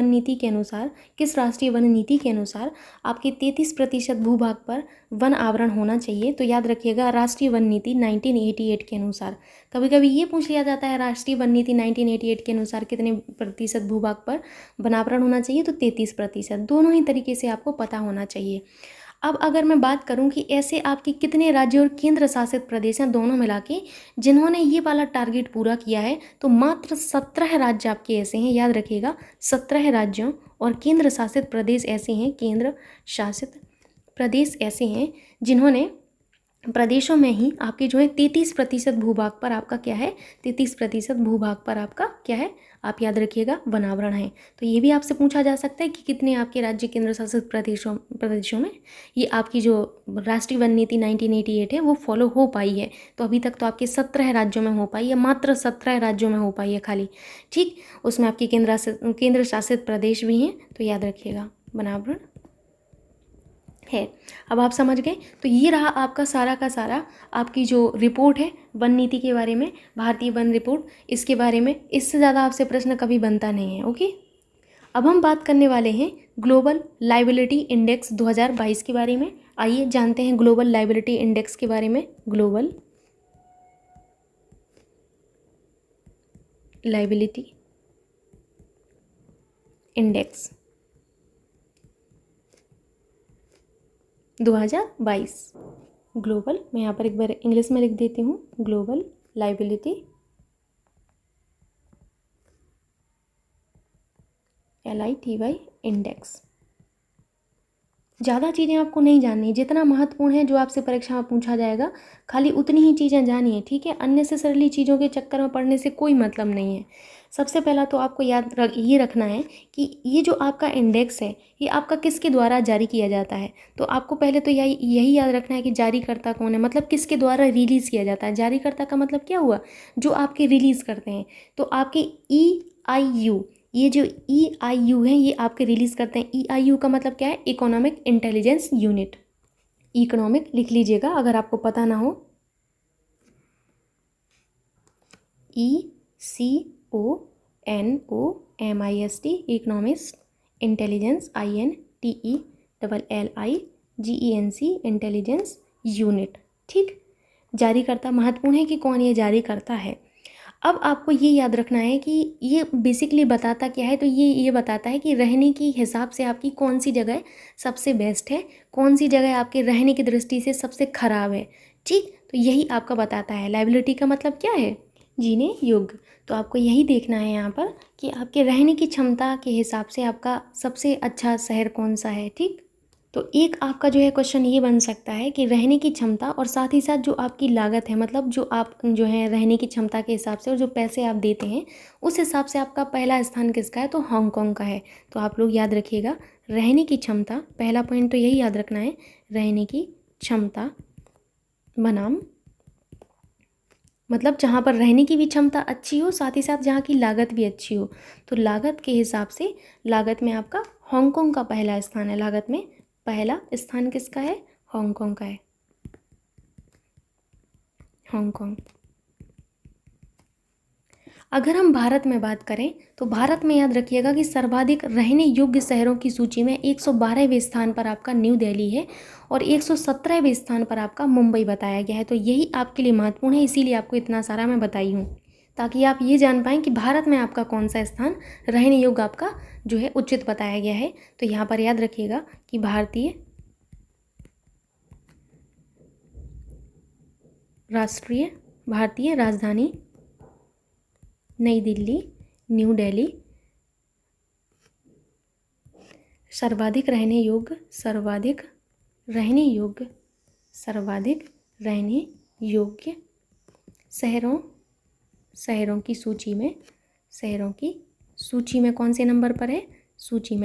Speaker 1: राष्ट्रीय वन नीति के अनुसार आपके 33% भूभाग पर वन आवरण होना चाहिए। तो याद रखिएगा राष्ट्रीय वन नीति 1988 के अनुसार। कभी कभी ये पूछ लिया जाता है राष्ट्रीय वन नीति 1988 के अनुसार कितने प्रतिशत भूभाग पर वनावरण होना चाहिए, तो 33%। दोनों ही तरीके से आपको पता होना चाहिए। अब अगर मैं बात करूं कि ऐसे आपके कितने राज्य और केंद्र शासित प्रदेश हैं दोनों मिला के जिन्होंने ये वाला टारगेट पूरा किया है, तो मात्र 17 राज्य आपके ऐसे हैं। याद रखिएगा 17 राज्यों और केंद्र शासित प्रदेश ऐसे हैं जिन्होंने प्रदेशों में ही आपके जो है 33% भूभाग पर आपका क्या है, 33% भूभाग पर आपका क्या है, आप याद रखिएगा वनावरण है। तो ये भी आपसे पूछा जा सकता है कि कितने आपके राज्य केंद्र शासित प्रदेशों में ये आपकी जो राष्ट्रीय वन नीति 1988 है वो फॉलो हो पाई है। तो अभी तक तो आपके 17 राज्यों में हो पाई है, मात्र 17 राज्यों में हो पाई है खाली, ठीक। उसमें आपके केंद्र शासित प्रदेश भी हैं, तो याद रखिएगा वनावरण है। अब आप समझ गए। तो ये रहा आपका सारा का सारा आपकी जो रिपोर्ट है वन नीति के बारे में, भारतीय वन रिपोर्ट, इसके बारे में। इससे ज़्यादा आपसे प्रश्न कभी बनता नहीं है, ओके। अब हम बात करने वाले हैं ग्लोबल लायबिलिटी इंडेक्स 2022 के बारे में। आइए जानते हैं ग्लोबल लायबिलिटी इंडेक्स के बारे में। ग्लोबल लायबिलिटी इंडेक्स 2022 ग्लोबल, मैं यहाँ पर एक बार इंग्लिश में लिख देती हूँ, ग्लोबल लायबिलिटी LITY इंडेक्स। ज़्यादा चीज़ें आपको नहीं जाननी, जितना महत्वपूर्ण है जो आपसे परीक्षा में पूछा जाएगा खाली उतनी ही चीज़ें जानिए, ठीक है। अननेसेसरली चीज़ों के चक्कर में पढ़ने से कोई मतलब नहीं है। सबसे पहला तो आपको ये रखना है कि ये जो आपका इंडेक्स है ये आपका किसके द्वारा जारी किया जाता है। तो आपको पहले तो यही याद रखना है कि जारीकर्ता कौन है, मतलब किसके द्वारा रिलीज़ किया जाता है। जारीकर्ता का मतलब क्या हुआ, जो आपके रिलीज़ करते हैं। तो आपके EIU, ये जो EIU है ये आपके रिलीज़ करते हैं। EIU का मतलब क्या है, इकोनॉमिक इंटेलिजेंस यूनिट। इकोनॉमिक लिख लीजिएगा अगर आपको पता ना हो, ECONOMIST, economist, intelligence INTELLIGENC, intelligence unit, ठीक। जारीकर्ता महत्वपूर्ण है कि कौन ये जारी करता है। अब आपको ये याद रखना है कि ये बेसिकली बताता क्या है, तो ये बताता है कि रहने की हिसाब से आपकी कौन सी जगह सबसे बेस्ट है, कौन सी जगह आपके रहने की दृष्टि से सबसे खराब है, ठीक। तो यही आपका बताता है। लायबिलिटी का मतलब क्या है, जीने योग्य। तो आपको यही देखना है यहाँ पर कि आपके रहने की क्षमता के हिसाब से आपका सबसे अच्छा शहर कौन सा है, ठीक। तो एक आपका जो है क्वेश्चन ये बन सकता है कि रहने की क्षमता और साथ ही साथ जो आपकी लागत है, मतलब जो आप जो है रहने की क्षमता के हिसाब से और जो पैसे आप देते हैं उस हिसाब से आपका पहला स्थान किसका है, तो हांगकांग का है। तो आप लोग याद रखिएगा रहने की क्षमता, पहला पॉइंट तो यही याद रखना है, रहने की क्षमता बनाम मतलब जहाँ पर रहने की भी क्षमता अच्छी हो, साथ ही साथ जहाँ की लागत भी अच्छी हो। तो लागत के हिसाब से लागत में आपका हांगकांग का पहला स्थान है। लागत में पहला स्थान किसका है, हांगकांग का है, हांगकांग। अगर हम भारत में बात करें तो भारत में याद रखिएगा कि सर्वाधिक रहने योग्य शहरों की सूची में 112वें स्थान पर आपका न्यू दिल्ली है और 117वें स्थान पर आपका मुंबई बताया गया है। तो यही आपके लिए महत्वपूर्ण है, इसीलिए आपको इतना सारा मैं बताई हूँ। ताकि आप ये जान पाएँ कि भारत में आपका कौन सा स्थान रहने योग्य आपका जो है उचित बताया गया है। तो यहाँ पर याद रखिएगा कि भारतीय राजधानी नई दिल्ली, न्यू दिल्ली, सर्वाधिक रहने योग्य शहरों की सूची में कौन से नंबर पर है? सूची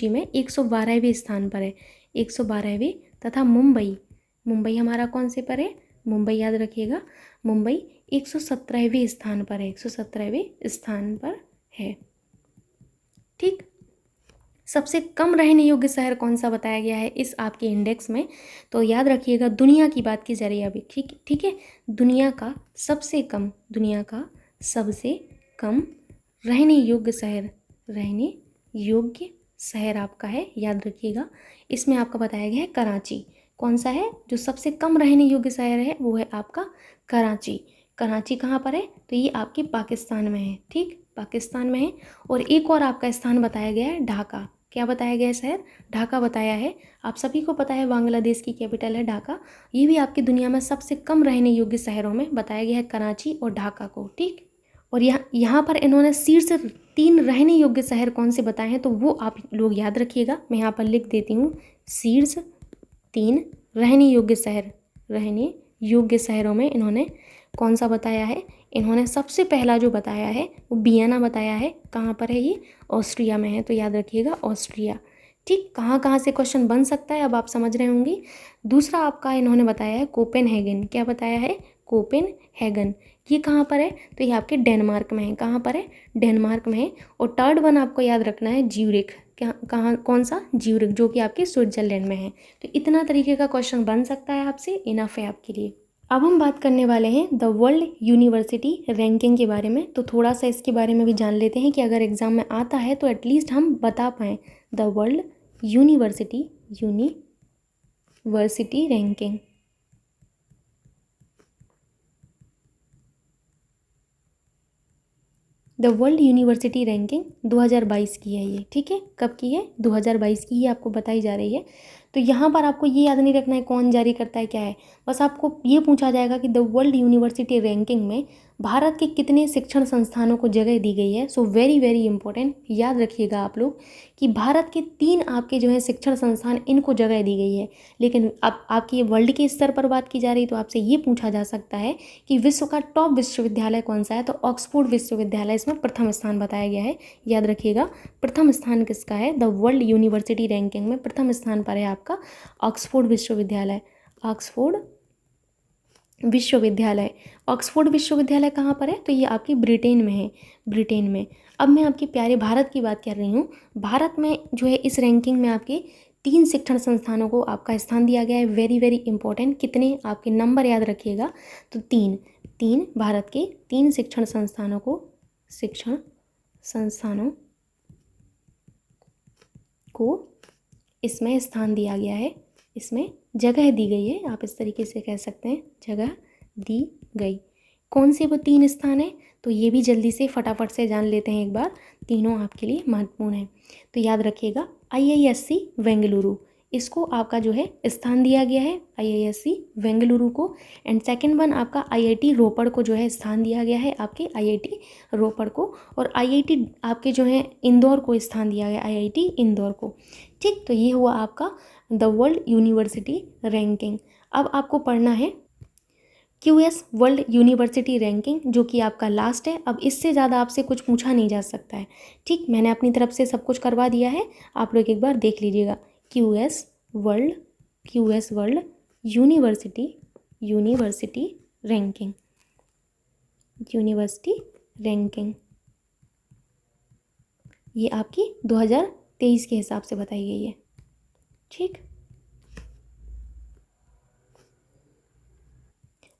Speaker 1: में 112वें स्थान पर है, 112वें। तथा मुंबई हमारा कौन से पर है? मुंबई याद रखिएगा, मुंबई 117वें स्थान पर है, 117वें स्थान पर है। ठीक, सबसे कम रहने योग्य शहर कौन सा बताया गया है इस आपके इंडेक्स में? तो याद रखिएगा, दुनिया की बात की जा रही है अभी। ठीक है, दुनिया का सबसे कम रहने योग्य शहर आपका है, याद रखिएगा। इसमें आपका बताया गया है कराची। कौन सा है जो सबसे कम रहने योग्य शहर है? वो है आपका कराची। कराची कहाँ पर है? तो ये आपके पाकिस्तान में है। ठीक, पाकिस्तान में है। और एक और आपका स्थान बताया गया है ढाका। क्या बताया गया है शहर? ढाका बताया है। आप सभी को पता है बांग्लादेश की कैपिटल है ढाका। ये भी आपकी दुनिया में सबसे कम रहने योग्य शहरों में बताया गया है कराची और ढाका को। ठीक, और यहाँ पर इन्होंने शीर्ष 3 रहने योग्य शहर कौन से बताए हैं, तो वो आप लोग याद रखिएगा। मैं यहाँ पर लिख देती हूँ, शीर्ष 3 रहने योग्य शहरों में इन्होंने कौन सा बताया है? इन्होंने सबसे पहला जो बताया है वो वियना बताया है। कहाँ पर है ये? ऑस्ट्रिया में है। तो याद रखिएगा ऑस्ट्रिया। ठीक, कहाँ से क्वेश्चन बन सकता है अब आप समझ रहे होंगे। दूसरा आपका इन्होंने बताया है कोपेनहेगन। क्या बताया है? कोपेनहेगन। ये कहाँ पर है? तो ये आपके डेनमार्क में है। कहाँ पर है? डेनमार्क में है। और थर्ड वन आपको याद रखना है ज्यूरिख। कौन सा? ज्यूरिख, जो कि आपके स्विट्जरलैंड में है। तो इतना तरीके का क्वेश्चन बन सकता है आपसे, इनफ है आपके लिए। अब हम बात करने वाले हैं द वर्ल्ड यूनिवर्सिटी रैंकिंग के बारे में। तो थोड़ा सा इसके बारे में भी जान लेते हैं कि अगर एग्ज़ाम में आता है तो एटलीस्ट हम बता पाएँ। The world university ranking. The world university ranking 2022 की है ये। ठीक है, कब की है? 2022 की ही आपको बताई जा रही है। तो यहाँ पर आपको ये याद नहीं रखना है कौन जारी करता है, क्या है। बस आपको ये पूछा जाएगा कि द वर्ल्ड यूनिवर्सिटी रैंकिंग में भारत के कितने शिक्षण संस्थानों को जगह दी गई है। सो वेरी वेरी इंपॉर्टेंट, याद रखिएगा आप लोग कि भारत के 3 आपके जो है शिक्षण संस्थान, इनको जगह दी गई है। लेकिन अब आपकी वर्ल्ड के स्तर पर बात की जा रही, तो आपसे ये पूछा जा सकता है कि विश्व का टॉप विश्वविद्यालय कौन सा है। तो ऑक्सफोर्ड विश्वविद्यालय इसमें प्रथम स्थान बताया गया है। याद रखिएगा, प्रथम स्थान किसका है? द वर्ल्ड यूनिवर्सिटी रैंकिंग में प्रथम स्थान पर है आपका ऑक्सफोर्ड विश्वविद्यालय। ऑक्सफोर्ड विश्वविद्यालय कहाँ पर है? तो ये आपकी ब्रिटेन में है, ब्रिटेन में। अब मैं आपके प्यारे भारत की बात कर रही हूँ। भारत में जो है इस रैंकिंग में आपके 3 शिक्षण संस्थानों को आपका स्थान दिया गया है। वेरी वेरी इंपॉर्टेंट, कितने आपके नंबर याद रखिएगा। तो 3 भारत के 3 शिक्षण संस्थानों को इसमें स्थान दिया गया है, इसमें जगह दी गई है। आप इस तरीके से कह सकते हैं, जगह दी गई। कौन से वो 3 स्थान हैं? तो ये भी जल्दी से फटाफट से जान लेते हैं एक बार, तीनों आपके लिए महत्वपूर्ण हैं। तो याद रखिएगा, IISc बेंगलुरु, इसको आपका जो है स्थान दिया गया है, IISc बेंगलुरु को। एंड सेकंड वन आपका IIT रोपड़ को जो है स्थान दिया गया है, आपके IIT रोपड़ को। और IIT आपके जो है इंदौर को स्थान दिया गया, IIT इंदौर को। ठीक, तो ये हुआ आपका द वर्ल्ड यूनिवर्सिटी रैंकिंग। अब आपको पढ़ना है QS वर्ल्ड यूनिवर्सिटी रैंकिंग, जो कि आपका लास्ट है। अब इससे ज़्यादा आपसे कुछ पूछा नहीं जा सकता है। ठीक, मैंने अपनी तरफ से सब कुछ करवा दिया है, आप लोग एक बार देख लीजिएगा। QS वर्ल्ड यूनिवर्सिटी रैंकिंग, ये आपकी 2023 के हिसाब से बताई गई है। ठीक,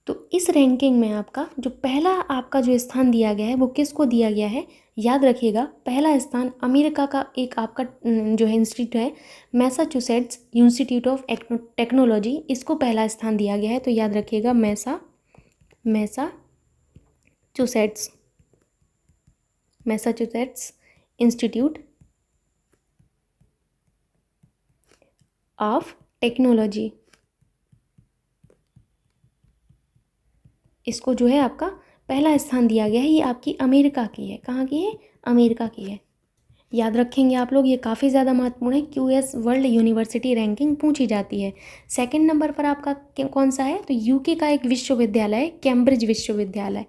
Speaker 1: तो इस रैंकिंग में आपका जो पहला आपका जो स्थान दिया गया है वो किसको दिया गया है? याद रखिएगा, पहला स्थान अमेरिका का एक आपका जो है इंस्टीट्यूट है, मैसाचुसेट्स इंस्टीट्यूट ऑफ टेक्नोलॉजी, इसको पहला स्थान दिया गया है। तो याद रखिएगा, Massachusetts Massachusetts institute of technology, इसको जो है आपका पहला स्थान दिया गया है। ये आपकी अमेरिका की है। कहाँ की है? अमेरिका की है। याद रखेंगे आप लोग, ये काफ़ी ज़्यादा महत्वपूर्ण है। QS वर्ल्ड यूनिवर्सिटी रैंकिंग पूछी जाती है। सेकंड नंबर पर आपका कौन सा है? तो यूके का एक विश्वविद्यालय है, कैम्ब्रिज विश्वविद्यालय।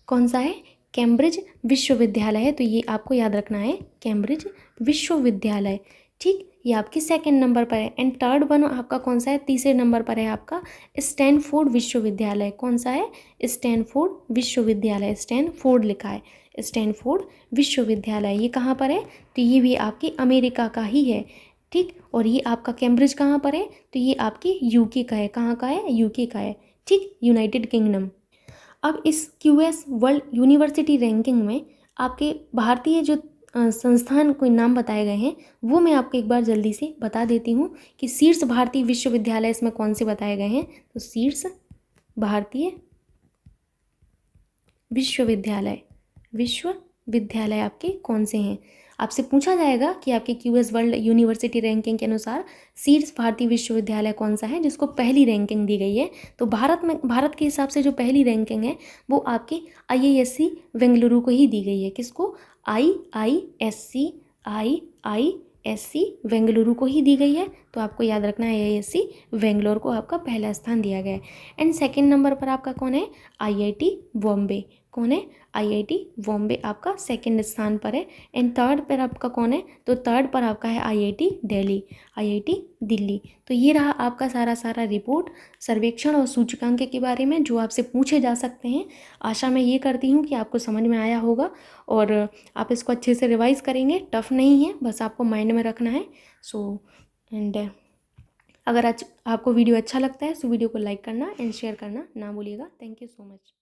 Speaker 1: कौन सा है? कैम्ब्रिज विश्वविद्यालय है। तो ये आपको याद रखना है, कैम्ब्रिज विश्वविद्यालय। ठीक, ये आपकी सेकंड नंबर पर है। एंड थर्ड वन आपका कौन सा है? तीसरे नंबर पर है आपका स्टैनफोर्ड विश्वविद्यालय। कौन सा है? स्टैनफोर्ड विश्वविद्यालय। स्टैनफोर्ड लिखा है, स्टैनफोर्ड विश्वविद्यालय। ये कहाँ पर है? तो ये भी आपकी अमेरिका का ही है। ठीक, और ये आपका कैम्ब्रिज कहाँ पर है? तो ये आपकी यूके का है। कहाँ का है? यूके का है। ठीक, यूनाइटेड किंगडम। अब इस QS वर्ल्ड यूनिवर्सिटी रैंकिंग में आपके भारतीय जो संस्थान कोई नाम बताए गए हैं वो मैं आपको एक बार जल्दी से बता देती हूँ कि शीर्ष भारतीय विश्वविद्यालय इसमें कौन से बताए गए हैं। तो शीर्ष भारतीय विश्वविद्यालय आपके कौन से हैं? आपसे पूछा जाएगा कि आपके QS वर्ल्ड यूनिवर्सिटी रैंकिंग के अनुसार शीर्ष भारतीय विश्वविद्यालय कौन सा है जिसको पहली रैंकिंग दी गई है। तो भारत के हिसाब से जो पहली रैंकिंग है वो आपके IISc बेंगलुरु को ही दी गई है। किसको? IISc बेंगलुरु को ही दी गई है। तो आपको याद रखना है IISc बेंगलोर को आपका पहला स्थान दिया गया है। एंड सेकेंड नंबर पर आपका कौन है? IIT बॉम्बे। कौन है? IIT बॉम्बे आपका सेकंड स्थान पर है। एंड थर्ड पर आपका कौन है? तो थर्ड पर आपका है IIT दिल्ली। तो ये रहा आपका सारा रिपोर्ट, सर्वेक्षण और सूचकांक के बारे में जो आपसे पूछे जा सकते हैं। आशा मैं ये करती हूँ कि आपको समझ में आया होगा और आप इसको अच्छे से रिवाइज़ करेंगे। टफ नहीं है, बस आपको माइंड में रखना है। एंड अगर आज आपको वीडियो अच्छा लगता है तो वीडियो को लाइक करना एंड शेयर करना ना भूलिएगा। Thank you so much.